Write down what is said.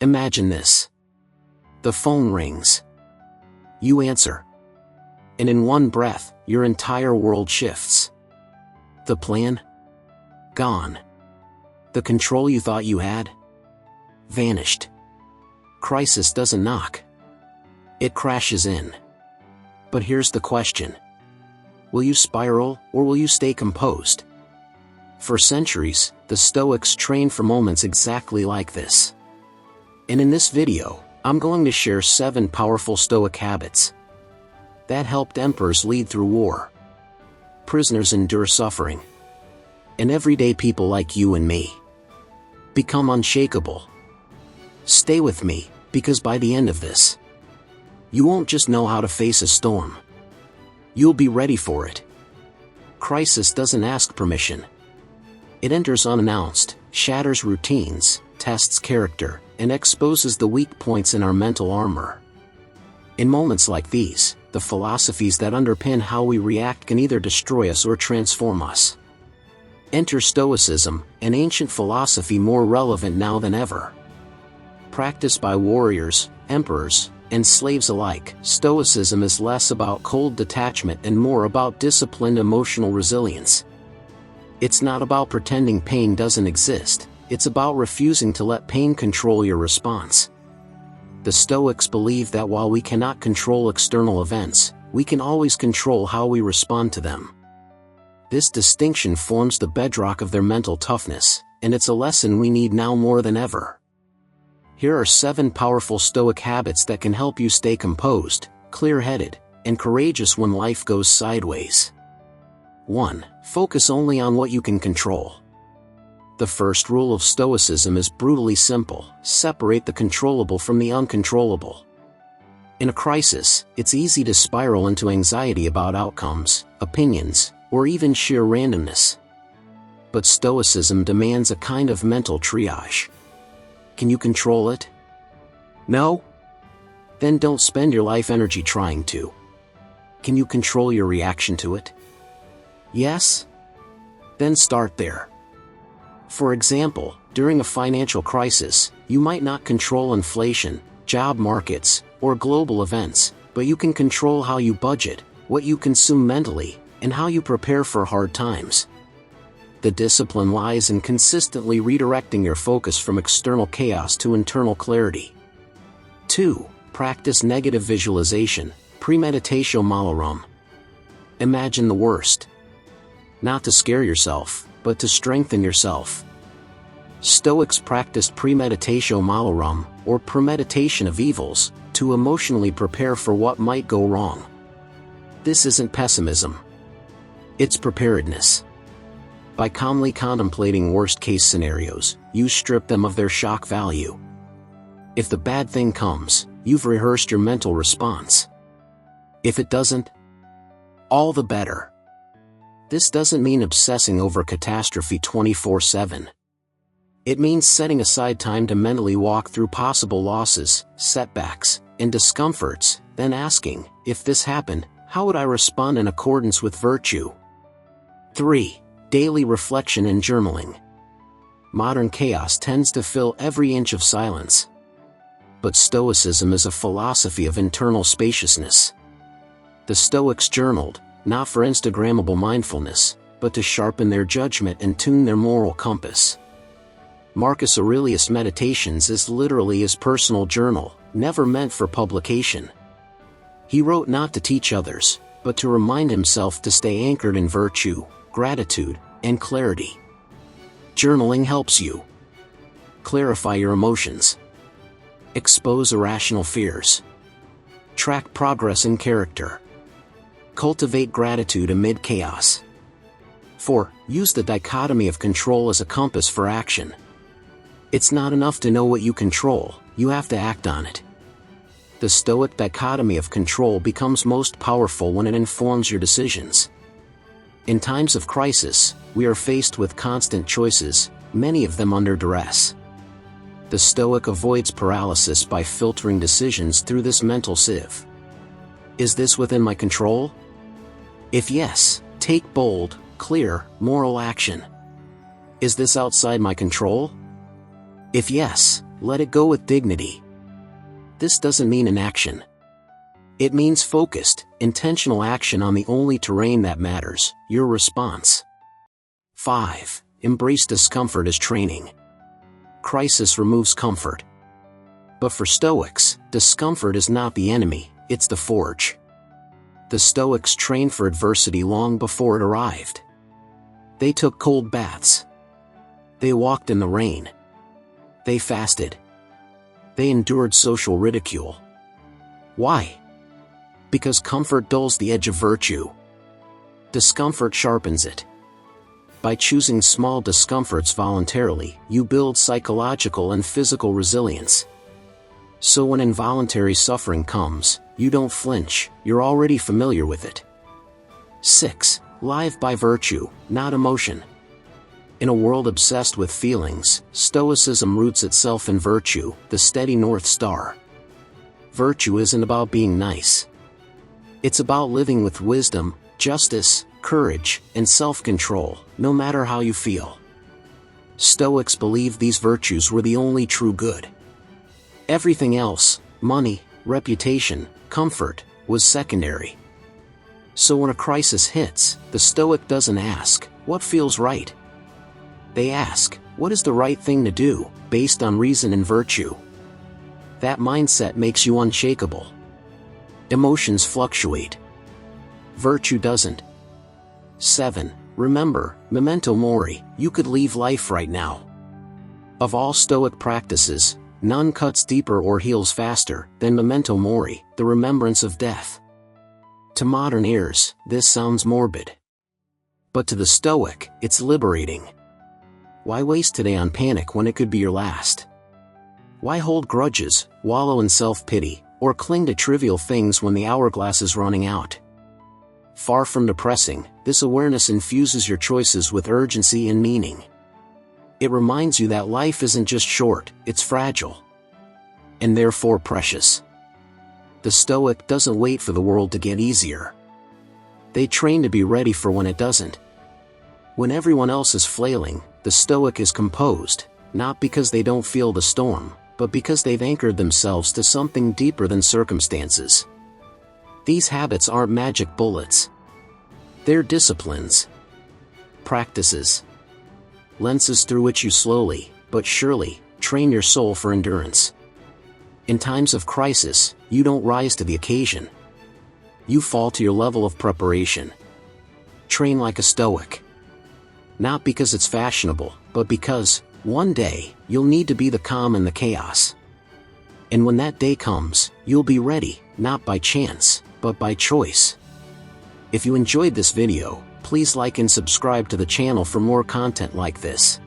Imagine this. The phone rings. You answer. And in one breath, your entire world shifts. The plan? Gone. The control you thought you had? Vanished. Crisis doesn't knock. It crashes in. But here's the question. Will you spiral, or will you stay composed? For centuries, the Stoics trained for moments exactly like this. And in this video, I'm going to share 7 powerful Stoic habits that helped emperors lead through war, prisoners endure suffering, and everyday people like you and me become unshakable. Stay with me, because by the end of this, you won't just know how to face a storm. You'll be ready for it. Crisis doesn't ask permission. It enters unannounced, shatters routines, tests character, and exposes the weak points in our mental armor. In moments like these, the philosophies that underpin how we react can either destroy us or transform us. Enter Stoicism, an ancient philosophy more relevant now than ever. Practiced by warriors, emperors, and slaves alike, Stoicism is less about cold detachment and more about disciplined emotional resilience. It's not about pretending pain doesn't exist, it's about refusing to let pain control your response. The Stoics believe that while we cannot control external events, we can always control how we respond to them. This distinction forms the bedrock of their mental toughness, and it's a lesson we need now more than ever. Here are 7 powerful Stoic habits that can help you stay composed, clear-headed, and courageous when life goes sideways. 1. Focus only on what you can control. The first rule of Stoicism is brutally simple: separate the controllable from the uncontrollable. In a crisis, it's easy to spiral into anxiety about outcomes, opinions, or even sheer randomness. But Stoicism demands a kind of mental triage. Can you control it? No? Then don't spend your life energy trying to. Can you control your reaction to it? Yes? Then start there. For example, during a financial crisis, you might not control inflation, job markets, or global events, but you can control how you budget, what you consume mentally, and how you prepare for hard times. The discipline lies in consistently redirecting your focus from external chaos to internal clarity. 2. Practice negative visualization, premeditatio malorum. Imagine the worst. Not to scare yourself, but to strengthen yourself. Stoics practiced premeditatio malorum, or premeditation of evils, to emotionally prepare for what might go wrong. This isn't pessimism. It's preparedness. By calmly contemplating worst-case scenarios, you strip them of their shock value. If the bad thing comes, you've rehearsed your mental response. If it doesn't, all the better. This doesn't mean obsessing over catastrophe 24/7. It means setting aside time to mentally walk through possible losses, setbacks, and discomforts, then asking, if this happened, how would I respond in accordance with virtue? 3. Daily reflection and journaling. Modern chaos tends to fill every inch of silence. But Stoicism is a philosophy of internal spaciousness. The Stoics journaled, not for Instagrammable mindfulness, but to sharpen their judgment and tune their moral compass. Marcus Aurelius' Meditations is literally his personal journal, never meant for publication. He wrote not to teach others, but to remind himself to stay anchored in virtue, gratitude, and clarity. Journaling helps you clarify your emotions, expose irrational fears, track progress in character, cultivate gratitude amid chaos. 4. Use the dichotomy of control as a compass for action. It's not enough to know what you control, you have to act on it. The Stoic dichotomy of control becomes most powerful when it informs your decisions. In times of crisis, we are faced with constant choices, many of them under duress. The Stoic avoids paralysis by filtering decisions through this mental sieve. Is this within my control? If yes, take bold, clear, moral action. Is this outside my control? If yes, let it go with dignity. This doesn't mean inaction. It means focused, intentional action on the only terrain that matters, your response. 5. Embrace discomfort as training. Crisis removes comfort. But for Stoics, discomfort is not the enemy, it's the forge. The Stoics trained for adversity long before it arrived. They took cold baths. They walked in the rain. They fasted. They endured social ridicule. Why? Because comfort dulls the edge of virtue. Discomfort sharpens it. By choosing small discomforts voluntarily, you build psychological and physical resilience. So when involuntary suffering comes, you don't flinch, you're already familiar with it. 6. Live by virtue, not emotion. In a world obsessed with feelings, Stoicism roots itself in virtue, the steady North Star. Virtue isn't about being nice. It's about living with wisdom, justice, courage, and self-control, no matter how you feel. Stoics believed these virtues were the only true good. Everything else, money, reputation, comfort, was secondary. So when a crisis hits, the Stoic doesn't ask, what feels right? They ask, what is the right thing to do, based on reason and virtue? That mindset makes you unshakable. Emotions fluctuate. Virtue doesn't. 7. Remember, memento mori, you could leave life right now. Of all Stoic practices, none cuts deeper or heals faster than memento mori, the remembrance of death. To modern ears, this sounds morbid. But to the Stoic, it's liberating. Why waste today on panic when it could be your last? Why hold grudges, wallow in self-pity, or cling to trivial things when the hourglass is running out? Far from depressing, this awareness infuses your choices with urgency and meaning. It reminds you that life isn't just short, it's fragile. And therefore precious. The Stoic doesn't wait for the world to get easier. They train to be ready for when it doesn't. When everyone else is flailing, the Stoic is composed, not because they don't feel the storm, but because they've anchored themselves to something deeper than circumstances. These habits aren't magic bullets. They're disciplines. Practices. Lenses through which you slowly, but surely, train your soul for endurance. In times of crisis, you don't rise to the occasion. You fall to your level of preparation. Train like a Stoic. Not because it's fashionable, but because, one day, you'll need to be the calm in the chaos. And when that day comes, you'll be ready, not by chance, but by choice. If you enjoyed this video, please like and subscribe to the channel for more content like this.